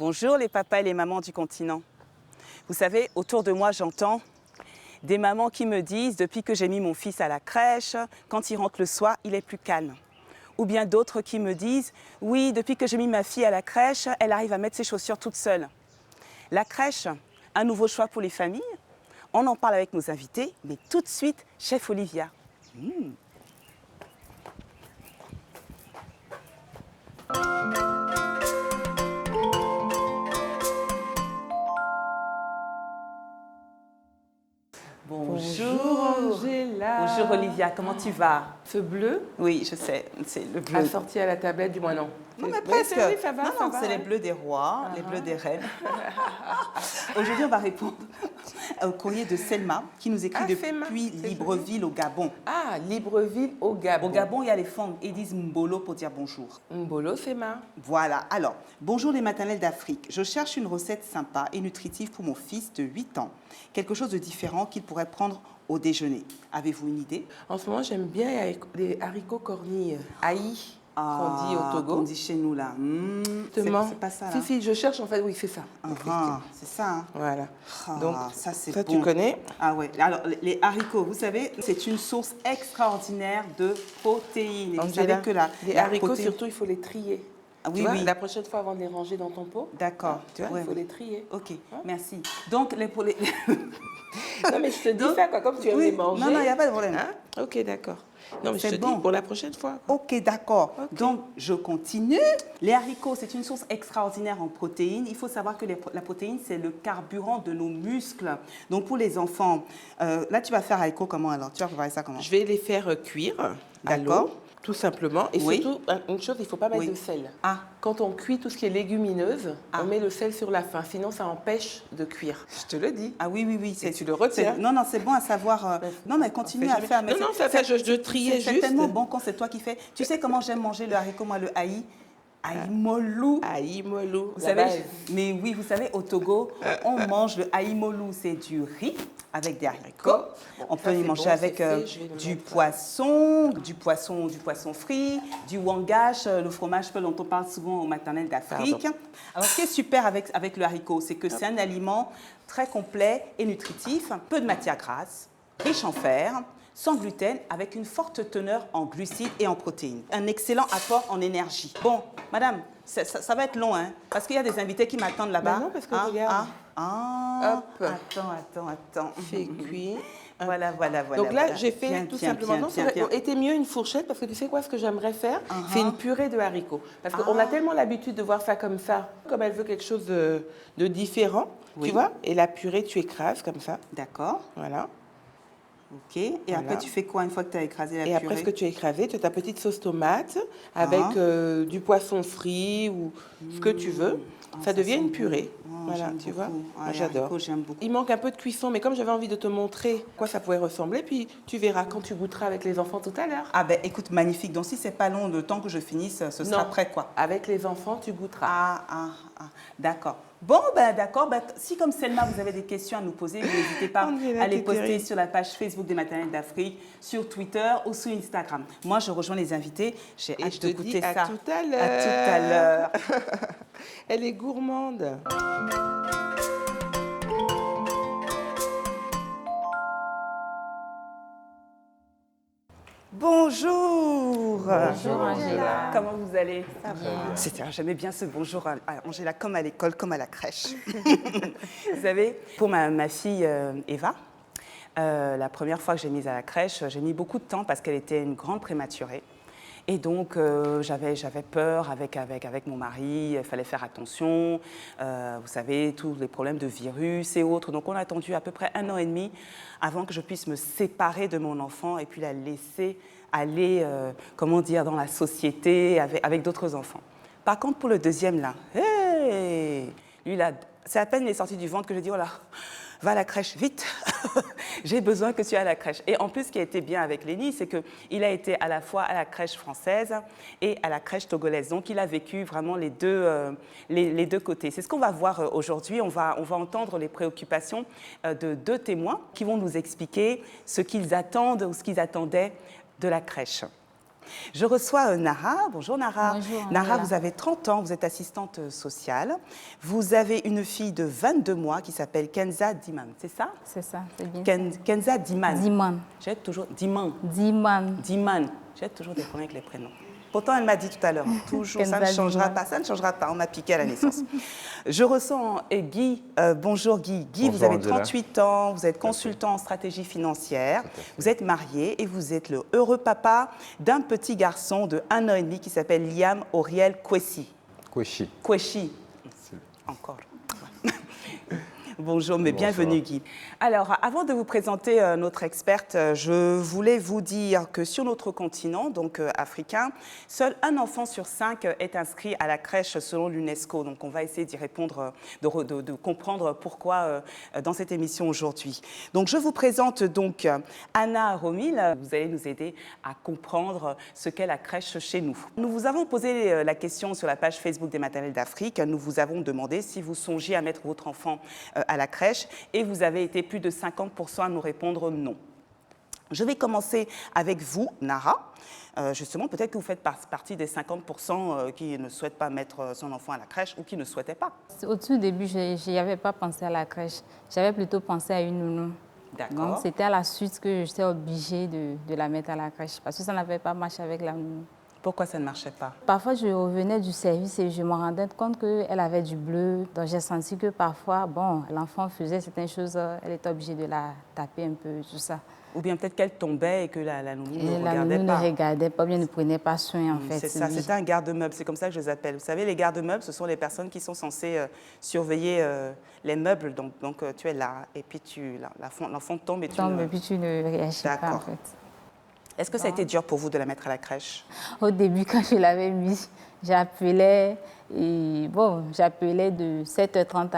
Bonjour les papas et les mamans du continent. Vous savez, autour de moi, j'entends des mamans qui me disent, depuis que j'ai mis mon fils à la crèche, quand il rentre le soir, il est plus calme. Ou bien d'autres qui me disent, oui, depuis que j'ai mis ma fille à la crèche, elle arrive à mettre ses chaussures toute seule. La crèche, un nouveau choix pour les familles. On en parle avec nos invités, mais tout de suite, chef Olivia. Bonjour Angela. Bonjour Olivia, comment tu vas? Ce bleu Oui, je sais, c'est le bleu. assorti à la tablette du mois non. Non, mais Oui, presque. oui, ça va, non, ça non, va, c'est les ouais. bleus des rois, les bleus des reines. Aujourd'hui, on va répondre au courrier de Selma, qui nous écrit Selma, depuis c'est Libreville, au Gabon. Ah, Libreville au Gabon. Au Gabon, il y a les femmes, ils disent Mbolo pour dire bonjour. Mbolo, c'est ma. Voilà, alors, bonjour les maternelles d'Afrique. Je cherche une recette sympa et nutritive pour mon fils de 8 ans. Quelque chose de différent qu'il pourrait prendre au déjeuner. Avez-vous une idée? En ce moment, j'aime bien les haricots cornilles. Aïe, qu'on dit au Togo. Qu'on dit chez nous, là. C'est pas ça, là. Si, je cherche en fait, oui, c'est ça. C'est ça, hein. Voilà. Ah, Donc, ça, c'est ça bon. tu connais. Ah ouais. Alors, les haricots, vous savez, c'est une source extraordinaire de protéines. Et vous savez que les haricots, surtout, il faut les trier. Ah, oui, tu vois, oui. La prochaine fois, avant de les ranger dans ton pot, D'accord. tu vois, il faut les trier. Ok, merci. Donc, pour les... Non, mais je te dis ça, quoi, comme tu aimes les manger. Non, non, il n'y a pas de problème. Hein? Ok, d'accord. Non, mais je te bon. dis pour la prochaine fois. Ok, d'accord. Ok. Donc, je continue. Les haricots, c'est une source extraordinaire en protéines. Il faut savoir que la protéine, c'est le carburant de nos muscles. Donc, pour les enfants, là, tu vas faire haricots comment alors? Tu vas préparer ça comment? Je vais les faire cuire à D'accord. l'eau, tout simplement. Et Oui. surtout, une chose, il ne faut pas mettre Oui. de sel. Ah. Quand on cuit tout ce qui est légumineuse, on met le sel sur la fin. Sinon, ça empêche de cuire. Je te le dis. Ah oui, oui, oui. Et tu le retiens. Non, non, c'est bon à savoir. Non, mais continue à faire. Mais non, ça fait, je triais juste. C'est tellement bon quand c'est toi qui fais. Tu sais comment j'aime manger le haricot, moi, le haï? Aïmolou. Aïmolou. Vous savez, mais oui, vous savez, au Togo, on mange le aïmolou, c'est du riz avec des haricots. On peut y manger avec du poisson frit, du wangash, le fromage dont on parle souvent aux maternelles d'Afrique. Alors, ce qui est super avec le haricot, c'est que c'est un aliment très complet et nutritif, peu de matière grasse, riche en fer, sans gluten, avec une forte teneur en glucides et en protéines. Un excellent apport en énergie. Bon, madame, ça va être long, hein, parce qu'il y a des invités qui m'attendent là-bas. Non, parce que regarde. Hop. Attends. Fais cuire. Voilà. Donc là, j'ai fait tout simplement. Non, ça aurait été mieux une fourchette, parce que tu sais quoi, ce que j'aimerais faire, c'est une purée de haricots. Parce qu'on a tellement l'habitude de voir ça comme ça, comme elle veut quelque chose de différent, tu vois. Et la purée, tu écrases comme ça. D'accord. Voilà. Ok. Et après, tu fais quoi une fois que tu as écrasé la purée? Et après, ce que tu as écrasé, tu as ta petite sauce tomate avec du poisson frit ou ce que tu veux. Ça devient une purée. Voilà, tu vois. Moi, j'adore. J'aime beaucoup. Il manque un peu de cuisson, mais comme j'avais envie de te montrer à quoi ça pouvait ressembler, puis tu verras quand tu goûteras avec les enfants tout à l'heure. Ah ben, écoute, magnifique. Donc, si c'est pas long, le temps que je finisse, ce sera prêt, quoi. Avec les enfants, tu goûteras. D'accord. Bon, ben d'accord. Ben, si comme Selma, vous avez des questions à nous poser, n'hésitez pas à les poster sur la page Facebook des Maternelles d'Afrique, sur Twitter ou sur Instagram. Moi, je rejoins les invités. J'ai hâte de goûter ça. À tout à l'heure. À tout à l'heure. Elle est gourmande. Bonjour. Bonjour Angela. Comment vous allez? J'aimais bien ce bonjour à Angela, comme à l'école, comme à la crèche. Vous savez, pour ma fille Eva, la première fois que j'ai mise à la crèche, j'ai mis beaucoup de temps parce qu'elle était une grande prématurée. Et donc, j'avais peur avec mon mari, il fallait faire attention, vous savez, tous les problèmes de virus et autres. Donc, on a attendu à peu près 1 an et demi avant que je puisse me séparer de mon enfant et puis la laisser aller, comment dire, dans la société avec d'autres enfants. Par contre, pour le deuxième, là, lui, là, c'est à peine il est sorti du ventre que je dis, oh là, va à la crèche, vite. J'ai besoin que tu ailles à la crèche. Et en plus, ce qui a été bien avec Léni, c'est qu'il a été à la fois à la crèche française et à la crèche togolaise. Donc, il a vécu vraiment les deux côtés. C'est ce qu'on va voir aujourd'hui. On va entendre les préoccupations de 2 témoins qui vont nous expliquer ce qu'ils attendent ou ce qu'ils attendaient de la crèche. Je reçois Nara. Bonjour Nara. Bonjour. Nara, vous avez 30 ans, vous êtes assistante sociale. Vous avez une fille de 22 mois qui s'appelle Kenza Diman, c'est ça? C'est ça, c'est bien. Kenza Diman. Diman. J'ai toujours Diman. Diman. Diman. J'ai toujours des problèmes avec les prénoms. Pourtant, elle m'a dit tout à l'heure, toujours, ça ne changera pas, ça ne changera pas, on m'a piqué à la naissance. Je ressens Guy. Bonjour Guy. Guy, bonjour, vous avez Angela. 38 ans, vous êtes consultant en stratégie financière, vous êtes marié et vous êtes le heureux papa d'un petit garçon de 1 an et demi qui s'appelle Liam Auriel Kwesi. Kweshi. Kweshi. Encore. Bonjour, mais Bonsoir. bienvenue Guy. Alors, avant de vous présenter notre experte, je voulais vous dire que sur notre continent, donc africain, seul un enfant sur 5 est inscrit à la crèche selon l'UNESCO. Donc, on va essayer d'y répondre, de comprendre pourquoi dans cette émission aujourd'hui. Donc, je vous présente donc Anna Romil. Vous allez nous aider à comprendre ce qu'est la crèche chez nous. Nous vous avons posé la question sur la page Facebook des maternelles d'Afrique. Nous vous avons demandé si vous songiez à mettre votre enfant à la crèche et vous avez été plus de 50% à nous répondre non. Je vais commencer avec vous, Nara. Justement, peut-être que vous faites partie des 50% qui ne souhaitent pas mettre son enfant à la crèche ou qui ne souhaitaient pas. Au tout début, je n'y avais pas pensé à la crèche. J'avais plutôt pensé à une nounou. D'accord. Donc, c'était à la suite que j'étais obligée de la mettre à la crèche parce que ça n'avait pas marché avec la nounou. Pourquoi ça ne marchait pas? Parfois, je revenais du service et je me rendais compte qu'elle avait du bleu. Donc, j'ai senti que parfois, bon, l'enfant faisait certaines choses, elle était obligée de la taper un peu, tout ça. Ou bien peut-être qu'elle tombait et que la nounou ne La regardait nounou pas. ne regardait pas, bien ne prenait pas soin, en fait. C'est ça, oui. c'est un garde-meuble, c'est comme ça que je les appelle. Vous savez, les garde-meubles, ce sont les personnes qui sont censées surveiller les meubles. Donc tu es là et puis l'enfant tombe et tu... Tombe et puis tu ne réagis pas, en D'accord. fait. Est-ce que ça a été dur pour vous de la mettre à la crèche? Au début, quand je l'avais mise, j'appelais, et bon, j'appelais de 7h30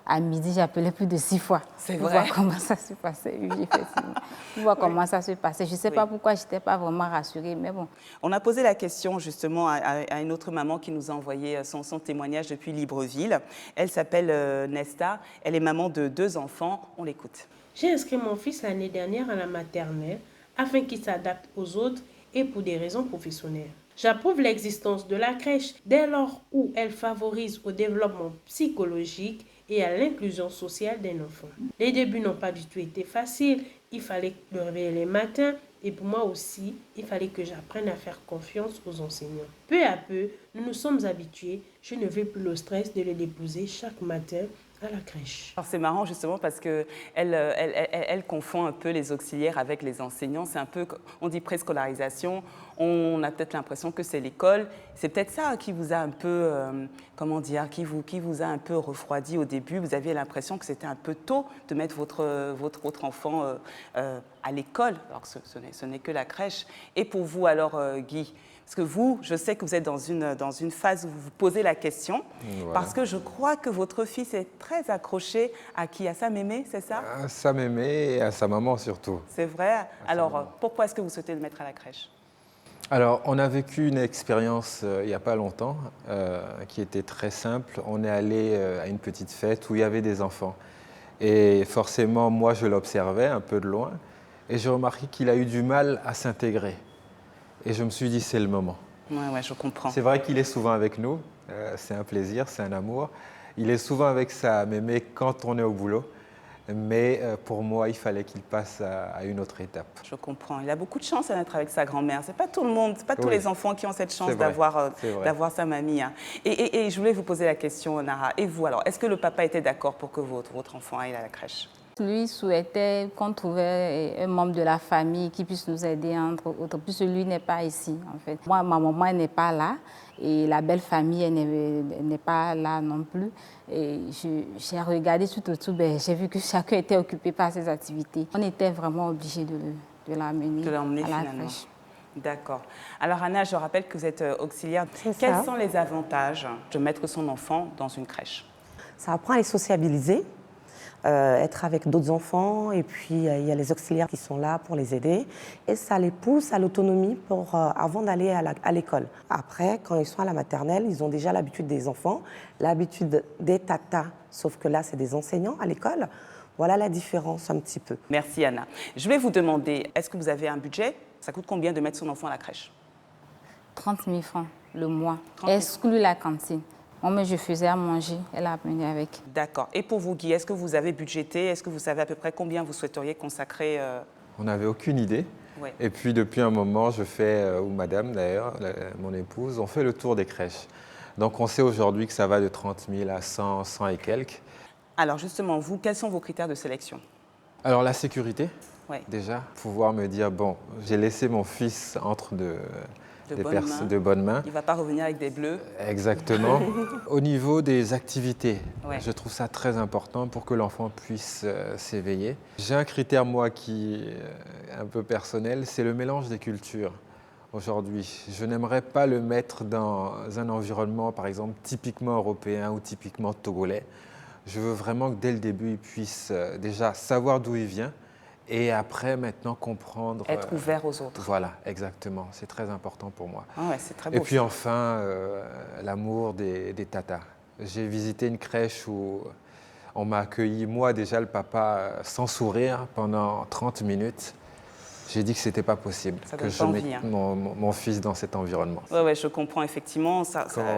à midi, j'appelais plus de 6 fois. C'est pour vrai? voir comment ça se passait, oui, effectivement. Pour voir comment ça se passait. Je ne sais pas pourquoi je n'étais pas vraiment rassurée, mais bon. On a posé la question justement à une autre maman qui nous a envoyé son témoignage depuis Libreville. Elle s'appelle Nesta, elle est maman de 2 enfants. On l'écoute. J'ai inscrit mon fils l'année dernière à la maternelle afin qu'il s'adapte aux autres et pour des raisons professionnelles. J'approuve l'existence de la crèche dès lors où elle favorise au développement psychologique et à l'inclusion sociale d'un enfant. Les débuts n'ont pas du tout été faciles. Il fallait le réveiller les matins et pour moi aussi, il fallait que j'apprenne à faire confiance aux enseignants. Peu à peu, nous nous sommes habitués. Je ne veux plus le stress de le déposer chaque matin à la crèche. Alors c'est marrant justement parce qu'elle confond un peu les auxiliaires avec les enseignants. C'est un peu, on dit préscolarisation, on a peut-être l'impression que c'est l'école. C'est peut-être ça qui vous a un peu, comment dire, qui vous a un peu refroidi au début. Vous aviez l'impression que c'était un peu tôt de mettre votre enfant à l'école, alors que ce n'est que la crèche. Et pour vous alors, Guy? Parce que vous, je sais que vous êtes dans une phase où vous vous posez la question, Voilà. parce que je crois que votre fils est très accroché à qui? À sa mémé, c'est ça? À sa mémé et à sa maman surtout. C'est vrai. Alors, maman. pourquoi est-ce que vous souhaitez le mettre à la crèche? Alors, on a vécu une expérience il n'y a pas longtemps qui était très simple. On est allé à une petite fête où il y avait des enfants. Et forcément, moi, je l'observais un peu de loin et j'ai remarqué qu'il a eu du mal à s'intégrer. Et je me suis dit, c'est le moment. Ouais, je comprends. C'est vrai qu'il est souvent avec nous, c'est un plaisir, c'est un amour. Il est souvent avec sa mémé quand on est au boulot, mais pour moi, il fallait qu'il passe à une autre étape. Je comprends. Il a beaucoup de chance d'être avec sa grand-mère. C'est pas tout le monde, c'est pas tous Oui. les enfants qui ont cette chance C'est vrai, c'est vrai. d'avoir sa mamie. Hein. Et je voulais vous poser la question, Nara. Et vous, alors, est-ce que le papa était d'accord pour que votre enfant aille à la crèche? Lui souhaitait qu'on trouvait un membre de la famille qui puisse nous aider, entre autres, puisque lui n'est pas ici, en fait. Moi, ma maman n'est pas là et la belle famille elle n'est pas là non plus. Et j'ai regardé tout autour, j'ai vu que chacun était occupé par ses activités. On était vraiment obligés de l'emmener à la crèche. D'accord. Alors Anna, je rappelle que vous êtes auxiliaire. C'est Quels ça. sont les avantages de mettre son enfant dans une crèche? Ça apprend à les sociabiliser, être avec d'autres enfants, et puis il y a les auxiliaires qui sont là pour les aider, et ça les pousse à l'autonomie avant d'aller à l'école. Après, quand ils sont à la maternelle, ils ont déjà l'habitude des enfants, l'habitude des tatas, sauf que là, c'est des enseignants à l'école. Voilà la différence un petit peu. Merci Anna. Je vais vous demander, est-ce que vous avez un budget? Ça coûte combien de mettre son enfant à la crèche? 30 000 francs le mois, 30 000 exclu la cantine. Moi, mais je faisais à manger, elle a appris avec. D'accord. Et pour vous, Guy, est-ce que vous avez budgété? Est-ce que vous savez à peu près combien vous souhaiteriez consacrer On n'avait aucune idée. Ouais. Et puis depuis un moment, je fais, ou madame d'ailleurs, mon épouse, on fait le tour des crèches. Donc on sait aujourd'hui que ça va de 30 000 à 100, 100 et quelques. Alors justement, vous, quels sont vos critères de sélection? Alors la sécurité, Ouais. déjà, pouvoir me dire, bon, j'ai laissé mon fils entre de bonnes mains. Il ne va pas revenir avec des bleus. Exactement. Au niveau des activités, Ouais. je trouve ça très important pour que l'enfant puisse s'éveiller. J'ai un critère, moi, qui est un peu personnel, c'est le mélange des cultures. Aujourd'hui, je n'aimerais pas le mettre dans un environnement, par exemple, typiquement européen ou typiquement togolais. Je veux vraiment que dès le début, il puisse déjà savoir d'où il vient et après, maintenant, comprendre. Être ouvert aux autres. Voilà, exactement. C'est très important pour moi. Ah ouais, c'est très beau. Et puis enfin, l'amour des tatas. J'ai visité une crèche où on m'a accueilli, moi déjà, le papa, sans sourire pendant 30 minutes. J'ai dit que ce n'était pas possible Ça que donne je pas mette envie, hein. mon fils dans cet environnement. Ouais, je comprends effectivement.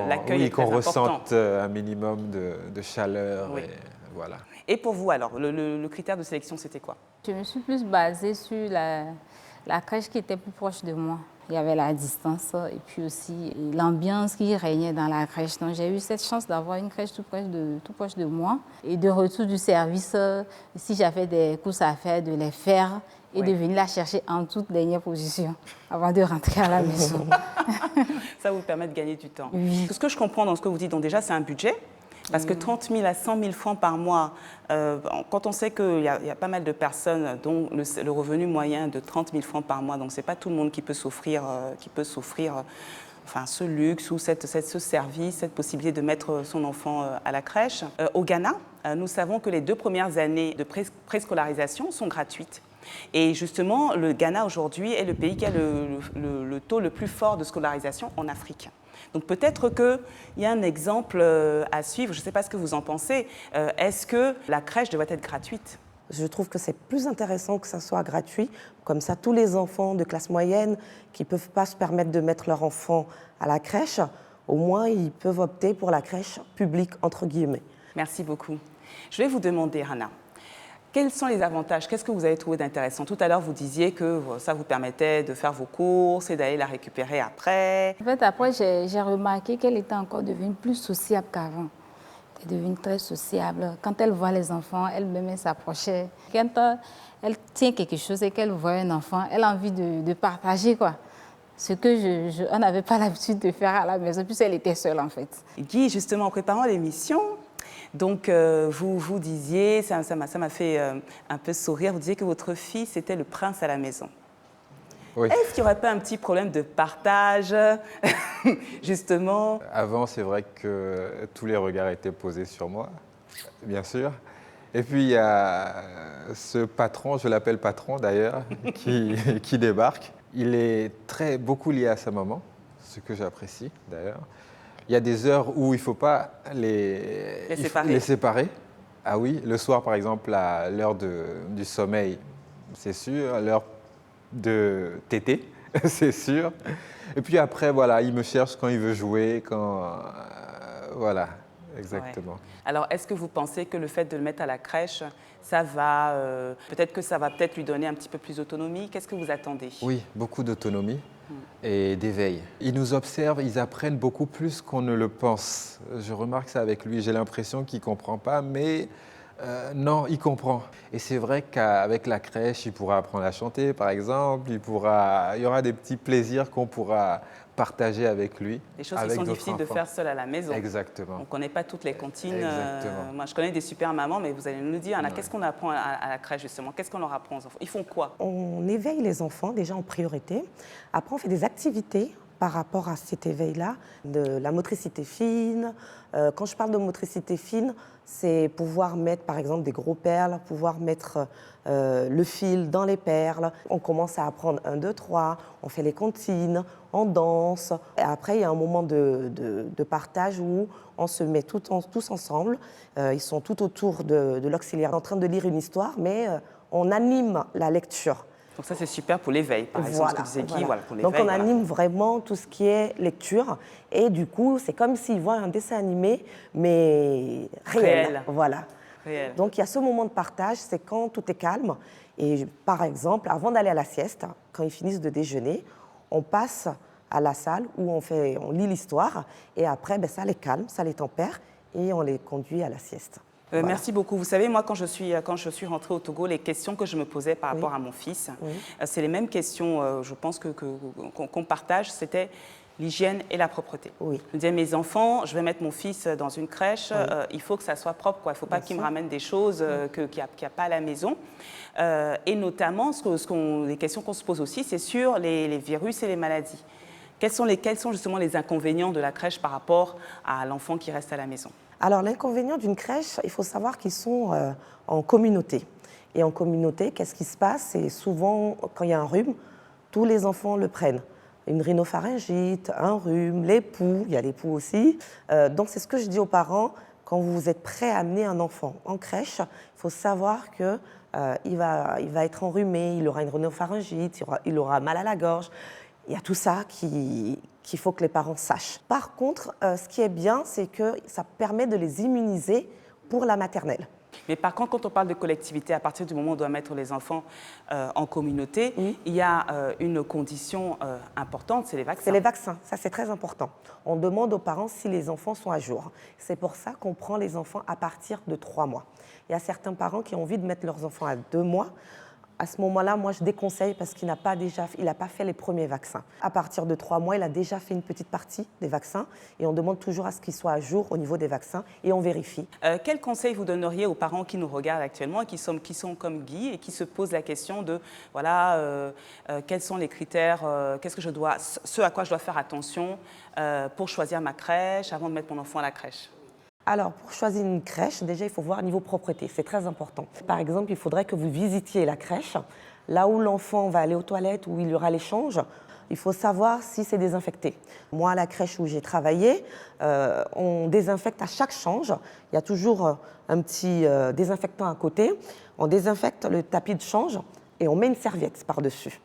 L'accueil est très qu'on important. ressente un minimum de chaleur. Oui. Et voilà. Et pour vous, alors, le critère de sélection, c'était quoi? Je me suis plus basée sur la crèche qui était plus proche de moi. Il y avait la distance et puis aussi l'ambiance qui régnait dans la crèche. Donc j'ai eu cette chance d'avoir une crèche tout proche de moi. Et de retour du service, si j'avais des courses à faire, de les faire et de venir la chercher en toute dernière position avant de rentrer à la maison. Ça vous permet de gagner du temps. Oui. Ce que je comprends dans ce que vous dites, donc déjà, c'est un budget. Parce que 30 000 à 100 000 francs par mois, quand on sait qu'il y a pas mal de personnes dont le revenu moyen est de 30 000 francs par mois, donc ce n'est pas tout le monde qui peut s'offrir enfin, ce luxe ou ce service, cette possibilité de mettre son enfant à la crèche. Au Ghana, nous savons que les 2 premières années de préscolarisation sont gratuites. Et justement, le Ghana aujourd'hui est le pays qui a le taux le plus fort de scolarisation en Afrique. Donc peut-être qu'il y a un exemple à suivre, je ne sais pas ce que vous en pensez. Est-ce que la crèche devrait être gratuite? Je trouve que c'est plus intéressant que ça soit gratuit. Comme ça, tous les enfants de classe moyenne qui ne peuvent pas se permettre de mettre leur enfant à la crèche, au moins ils peuvent opter pour la crèche publique, entre guillemets. Merci beaucoup. Je vais vous demander, Hannah, quels sont les avantages? Qu'est-ce que vous avez trouvé d'intéressant? Tout à l'heure, vous disiez que ça vous permettait de faire vos courses et d'aller la récupérer après. En fait, après, j'ai remarqué qu'elle était encore devenue plus sociable qu'avant. Elle est devenue très sociable. Quand elle voit les enfants, elle-même s'approchait. Quand elle tient quelque chose et qu'elle voit un enfant, elle a envie de partager, quoi. Ce que on n'avait pas l'habitude de faire à la maison, puisqu'elle était seule, en fait. Guy, justement, en préparant l'émission, donc vous disiez, ça m'a fait un peu sourire, vous disiez que votre fils était le prince à la maison. Oui. Est-ce qu'il n'y aurait pas un petit problème de partage, justement? Avant, c'est vrai que tous les regards étaient posés sur moi, bien sûr. Et puis, il y a ce patron, je l'appelle patron d'ailleurs, qui débarque. Il est beaucoup lié à sa maman, ce que j'apprécie d'ailleurs. Il y a des heures où il ne faut pas les séparer. Ah oui, le soir, par exemple, à l'heure du sommeil, c'est sûr. À l'heure de tété, c'est sûr. Et puis après, voilà, il me cherche quand il veut jouer, voilà, exactement. Ouais. Alors, est-ce que vous pensez que le fait de le mettre à la crèche, ça va peut-être lui donner un petit peu plus d'autonomie? Qu'est-ce que vous attendez? Oui, beaucoup d'autonomie et d'éveil. Ils nous observent, ils apprennent beaucoup plus qu'on ne le pense. Je remarque ça avec lui, j'ai l'impression qu'il ne comprend pas, mais non, il comprend. Et c'est vrai qu'avec la crèche, il pourra apprendre à chanter, par exemple, il y aura des petits plaisirs qu'on pourra partager avec lui. Des choses qui sont difficiles de faire seul à la maison. Exactement. On ne connaît pas toutes les comptines. Exactement. Moi, je connais des super mamans, mais vous allez nous dire, Anna, qu'est-ce qu'on apprend à la crèche, justement? Qu'est-ce qu'on leur apprend aux enfants? Ils font quoi? On éveille les enfants déjà en priorité. Après, on fait des activités par rapport à cet éveil-là, de la motricité fine. Quand je parle de motricité fine, c'est pouvoir mettre, par exemple, des gros perles, pouvoir mettre le fil dans les perles. On commence à apprendre 1, 2, 3, on fait les comptines, on danse. Et après, il y a un moment de partage où on se met tous ensemble. Ils sont tout autour de l'auxiliaire en train de lire une histoire, mais on anime la lecture. Donc ça, c'est super pour l'éveil, par exemple, ce que disait Guy, voilà, pour l'éveil. Donc on anime vraiment tout ce qui est lecture. Et du coup, c'est comme s'ils voient un dessin animé, mais réel. Voilà. Réel. Donc il y a ce moment de partage, c'est quand tout est calme. Et par exemple, avant d'aller à la sieste, quand ils finissent de déjeuner, on passe à la salle où on lit l'histoire. Et après, ça les calme, ça les tempère et on les conduit à la sieste. Voilà. Merci beaucoup. Vous savez, moi, quand je suis rentrée au Togo, les questions que je me posais par rapport à mon fils, c'est les mêmes questions, je pense, qu'on partage. C'était l'hygiène et la propreté. Oui. Je me disais, mes enfants, je vais mettre mon fils dans une crèche, il faut que ça soit propre, quoi. Il ne faut pas qu'il me ramène des choses qu'il n'y a pas à la maison. Et notamment, les questions qu'on se pose aussi, c'est sur les virus et les maladies. Quels sont justement les inconvénients de la crèche par rapport à l'enfant qui reste à la maison? Alors, l'inconvénient d'une crèche, il faut savoir qu'ils sont en communauté. Et en communauté, qu'est-ce qui se passe? C'est souvent, quand il y a un rhume, tous les enfants le prennent. Une rhinopharyngite, un rhume, les poux, il y a les poux aussi. Donc, c'est ce que je dis aux parents, quand vous êtes prêts à amener un enfant en crèche, il faut savoir qu'il va être enrhumé, il aura une rhinopharyngite, il aura mal à la gorge. Il y a tout ça qu'il faut que les parents sachent. Par contre, ce qui est bien, c'est que ça permet de les immuniser pour la maternelle. Mais par contre, quand on parle de collectivité, à partir du moment où on doit mettre les enfants en communauté, il y a une condition importante, c'est les vaccins. C'est les vaccins, ça c'est très important. On demande aux parents si les enfants sont à jour. C'est pour ça qu'on prend les enfants à partir de 3 mois. Il y a certains parents qui ont envie de mettre leurs enfants à 2 mois. À ce moment-là, moi, je déconseille parce qu'il n'a pas fait les premiers vaccins. À partir de 3 mois, il a déjà fait une petite partie des vaccins et on demande toujours à ce qu'il soit à jour au niveau des vaccins et on vérifie. Quel conseil vous donneriez aux parents qui nous regardent actuellement et qui sont comme Guy et qui se posent la question de, voilà, quels sont les critères, ce à quoi je dois faire attention pour choisir ma crèche avant de mettre mon enfant à la crèche? Alors, pour choisir une crèche, déjà, il faut voir niveau propreté. C'est très important. Par exemple, il faudrait que vous visitiez la crèche, là où l'enfant va aller aux toilettes, où il y aura l'échange. Il faut savoir si c'est désinfecté. Moi, à la crèche où j'ai travaillé, on désinfecte à chaque change. Il y a toujours un petit désinfectant à côté. On désinfecte le tapis de change et on met une serviette par-dessus.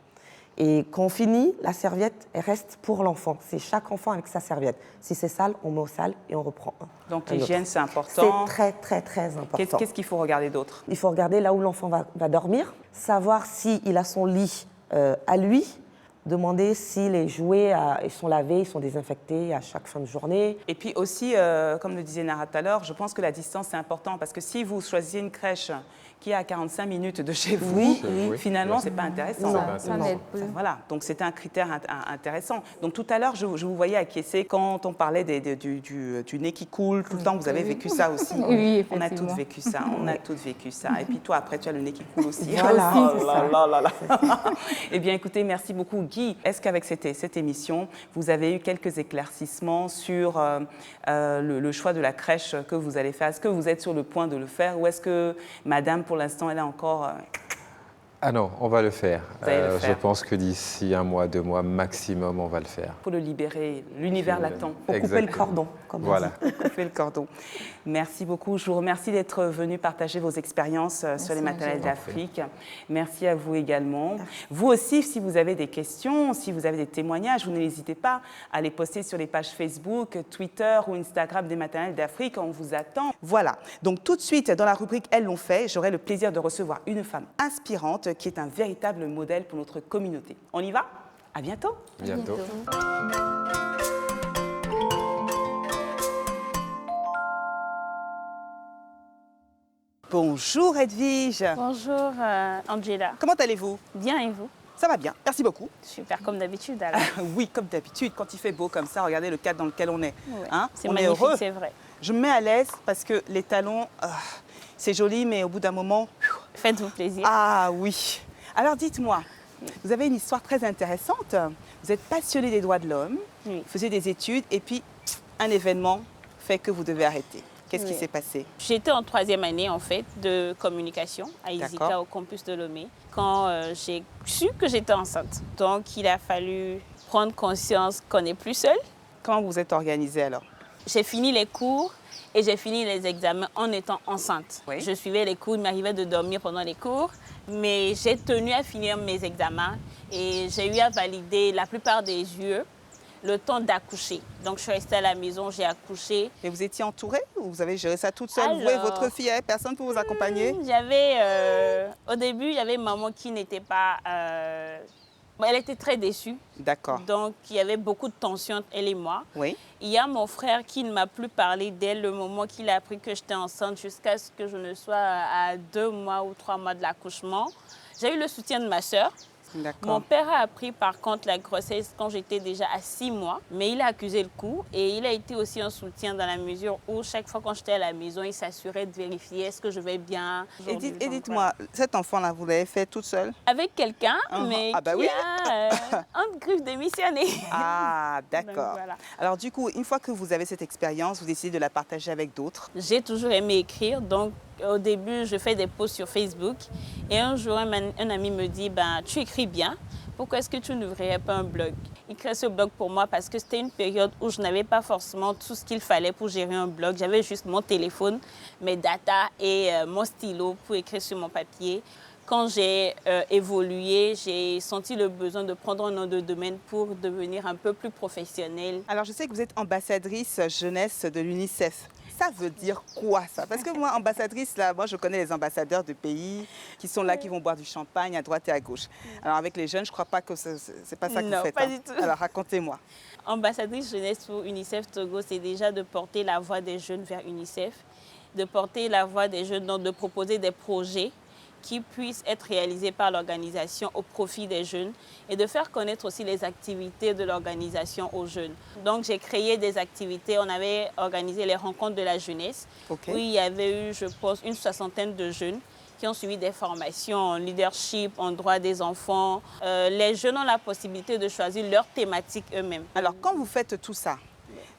Et quand on finit, la serviette elle reste pour l'enfant. C'est chaque enfant avec sa serviette. Si c'est sale, on met au sale et on reprend. Donc l'hygiène, c'est important. C'est très, très, très important. Qu'est-ce qu'il faut regarder d'autre? Il faut regarder là où l'enfant va dormir, savoir s'il a son lit à lui, demander si les jouets ils sont lavés, ils sont désinfectés à chaque fin de journée. Et puis aussi, comme le disait Nara tout à l'heure, je pense que la distance, c'est important parce que si vous choisissez une crèche qui est à 45 minutes de chez vous, finalement, ce n'est pas intéressant. Voilà, donc c'était un critère intéressant. Donc tout à l'heure, je vous voyais acquiescer quand on parlait du nez qui coule tout le temps. Vous avez vécu ça aussi. Oui, on a toutes vécu ça. On a toutes vécu ça. Et puis toi, après, tu as le nez qui coule aussi. Voilà, Eh bien, écoutez, merci beaucoup, Guy. Est-ce qu'avec cette émission, vous avez eu quelques éclaircissements sur le choix de la crèche que vous allez faire? Est-ce que vous êtes sur le point de le faire ou est-ce que Madame, pour l'instant, elle est encore... Ah non, on va le faire. Le faire. Je pense que d'ici 1 mois, 2 mois maximum, on va le faire. Pour le libérer, l'univers l'attend. Pour couper le cordon, comme voilà. on dit. Couper le cordon. Merci beaucoup. Je vous remercie d'être venu partager vos expériences sur les maternelles d'Afrique. Merci à vous également. Vous aussi, si vous avez des questions, si vous avez des témoignages, vous n'hésitez pas à les poster sur les pages Facebook, Twitter ou Instagram des maternelles d'Afrique. On vous attend. Voilà. Donc tout de suite, dans la rubrique Elles l'ont fait, j'aurai le plaisir de recevoir une femme inspirante qui est un véritable modèle pour notre communauté. On y va? À bientôt. Bientôt. Bonjour Edwige. Bonjour Angela. Comment allez-vous? Bien et vous? Ça va bien, merci beaucoup. Super, comme d'habitude alors. Oui, comme d'habitude, quand il fait beau comme ça, regardez le cadre dans lequel on est. Ouais, Hein? c'est On magnifique, est heureux. c'est vrai. Je me mets à l'aise parce que les talons, c'est joli, mais au bout d'un moment... Faites-vous plaisir. Ah oui. Alors dites-moi, vous avez une histoire très intéressante. Vous êtes passionné des droits de l'homme, Oui. vous faisiez des études et puis un événement fait que vous devez arrêter. Qu'est-ce qui s'est passé? J'étais en 3e année en fait de communication à Isika D'accord. au campus de Lomé quand j'ai su que j'étais enceinte. Donc il a fallu prendre conscience qu'on n'est plus seul. Comment vous êtes organisé alors? J'ai fini les cours et j'ai fini les examens en étant enceinte. Oui. Je suivais les cours, il m'arrivait de dormir pendant les cours, mais j'ai tenu à finir mes examens et j'ai eu à valider la plupart des yeux le temps d'accoucher. Donc, je suis restée à la maison, j'ai accouché. Et vous étiez entourée ou vous avez géré ça toute seule, vous et votre fille, personne pour vous accompagner? Au début, il y avait maman qui n'était pas... elle était très déçue. D'accord. Donc, il y avait beaucoup de tension, elle et moi. Oui. Il y a mon frère qui ne m'a plus parlé dès le moment qu'il a appris que j'étais enceinte jusqu'à ce que je ne sois à 2 mois ou 3 mois de l'accouchement. J'ai eu le soutien de ma sœur. Mon père a appris par contre la grossesse quand j'étais déjà à 6 mois, mais il a accusé le coup et il a été aussi un soutien dans la mesure où chaque fois quand j'étais à la maison, il s'assurait de vérifier est-ce que je vais bien. Et dites-moi, cet enfant-là, vous l'avez fait toute seule? Avec quelqu'un, mais qui a un griffe démissionné. Ah, d'accord. Voilà. Alors du coup, une fois que vous avez cette expérience, vous décidez de la partager avec d'autres? J'ai toujours aimé écrire, donc au début, je fais des posts sur Facebook et un jour, un ami me dit tu écris bien, pourquoi est-ce que tu n'ouvrirais pas un blog? Il crée ce blog pour moi parce que c'était une période où je n'avais pas forcément tout ce qu'il fallait pour gérer un blog. J'avais juste mon téléphone, mes datas et mon stylo pour écrire sur mon papier. Quand j'ai évolué, j'ai senti le besoin de prendre un nom de domaine pour devenir un peu plus professionnelle. Alors je sais que vous êtes ambassadrice jeunesse de l'UNICEF. Ça veut dire quoi ça? Parce que moi, ambassadrice, là, moi je connais les ambassadeurs de pays qui sont là, qui vont boire du champagne à droite et à gauche. Alors avec les jeunes, je ne crois pas que c'est pas ça que vous faites. Non, pas du tout. Alors racontez-moi. Ambassadrice jeunesse pour UNICEF Togo, c'est déjà de porter la voix des jeunes vers UNICEF, de porter la voix des jeunes, donc de proposer des projets qui puissent être réalisés par l'organisation au profit des jeunes et de faire connaître aussi les activités de l'organisation aux jeunes. Donc j'ai créé des activités, on avait organisé les rencontres de la jeunesse, où il y avait eu, je pense, une 60aine de jeunes qui ont suivi des formations en leadership, en droit des enfants. Les jeunes ont la possibilité de choisir leur thématique eux-mêmes. Alors quand vous faites tout ça,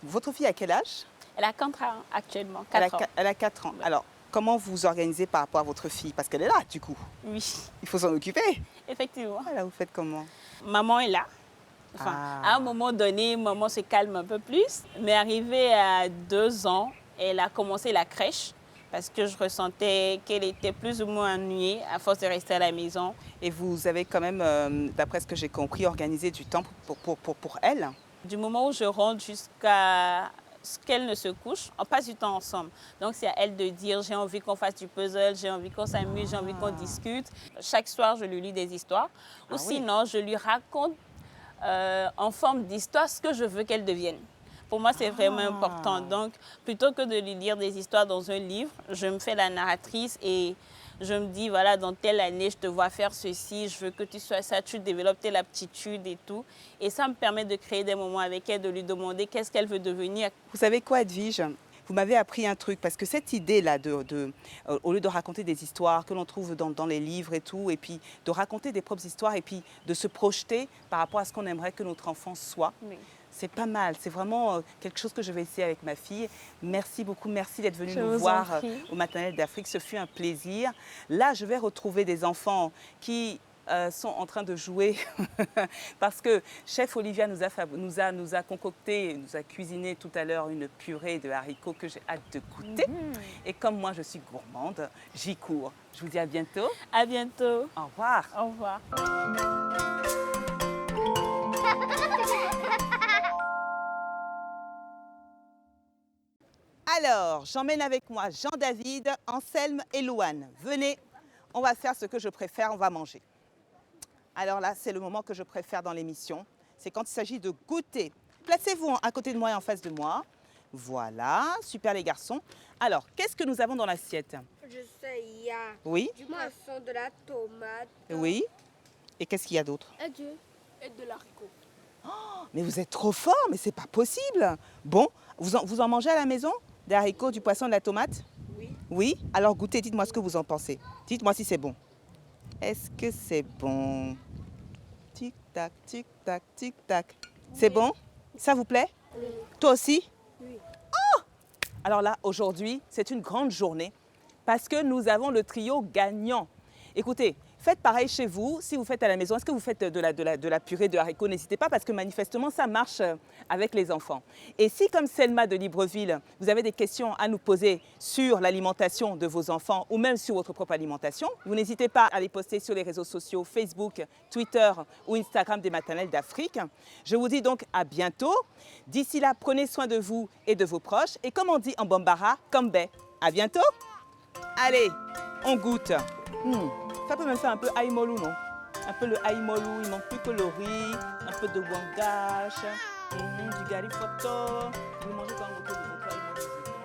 votre fille a quel âge? Elle a 4 ans actuellement, 4 ans. Elle a 4 ans. Alors, comment vous vous organisez par rapport à votre fille? Parce qu'elle est là, du coup. Oui. Il faut s'en occuper. Effectivement. Voilà, vous faites comment? Maman est là. Enfin, à un moment donné, maman se calme un peu plus. Mais arrivée à 2 ans, elle a commencé la crèche parce que je ressentais qu'elle était plus ou moins ennuyée à force de rester à la maison. Et vous avez quand même, d'après ce que j'ai compris, organisé du temps pour elle? Du moment où je rentre jusqu'à ce qu'elle ne se couche, on passe du temps ensemble. Donc c'est à elle de dire j'ai envie qu'on fasse du puzzle, j'ai envie qu'on s'amuse, j'ai envie qu'on discute. Chaque soir, je lui lis des histoires. Ou sinon, je lui raconte en forme d'histoire ce que je veux qu'elle devienne. Pour moi, c'est vraiment important. Donc, plutôt que de lui lire des histoires dans un livre, je me fais la narratrice et je me dis, voilà, dans telle année, je te vois faire ceci, je veux que tu sois ça, tu développes telle aptitude et tout. Et ça me permet de créer des moments avec elle, de lui demander qu'est-ce qu'elle veut devenir. Vous savez quoi, Edwige? Vous m'avez appris un truc, parce que cette idée-là, au lieu de raconter des histoires que l'on trouve dans les livres et tout, et puis de raconter des propres histoires et puis de se projeter par rapport à ce qu'on aimerait que notre enfant soit, oui. C'est pas mal. C'est vraiment quelque chose que je vais essayer avec ma fille. Merci beaucoup. Merci d'être venue nous voir au Maternelle d'Afrique. Ce fut un plaisir. Là, je vais retrouver des enfants qui sont en train de jouer parce que chef Olivia nous a concocté, nous a cuisiné tout à l'heure une purée de haricots que j'ai hâte de goûter. Et comme moi, je suis gourmande, j'y cours. Je vous dis à bientôt. À bientôt. Au revoir. Au revoir. Alors, j'emmène avec moi Jean-David, Anselme et Louane. Venez, on va faire ce que je préfère, on va manger. Alors là, c'est le moment que je préfère dans l'émission. C'est quand il s'agit de goûter. Placez-vous à côté de moi et en face de moi. Voilà, super les garçons. Alors, qu'est-ce que nous avons dans l'assiette? Je sais, il y a du poisson, de la tomate. Oui. Et qu'est-ce qu'il y a d'autre? Et de l'haricot. Oh, mais vous êtes trop fort, mais c'est pas possible. Bon, vous en mangez à la maison? Des haricots, du poisson, de la tomate? Oui. Oui? Alors goûtez, dites-moi ce que vous en pensez. Dites-moi si c'est bon. Est-ce que c'est bon? Tic-tac, tic-tac, tic-tac. C'est bon? Ça vous plaît? Oui. Toi aussi? Oui. Oh! Alors là, aujourd'hui, c'est une grande journée parce que nous avons le trio gagnant. Écoutez, Faites pareil chez vous. Si vous faites à la maison, est-ce que vous faites de la purée de haricots? N'hésitez pas parce que manifestement, ça marche avec les enfants. Et si, comme Selma de Libreville, vous avez des questions à nous poser sur l'alimentation de vos enfants ou même sur votre propre alimentation, vous n'hésitez pas à les poster sur les réseaux sociaux Facebook, Twitter ou Instagram des Maternelles d'Afrique. Je vous dis donc à bientôt. D'ici là, prenez soin de vous et de vos proches. Et comme on dit en Bambara, Kambe. À bientôt. Allez, on goûte. Ça peut même faire un peu aïmolou, non? Un peu le aïmolou, il manque plus que le riz, un peu de wangache, du gari photo. Vous mangez quand vous de votre aïmolou.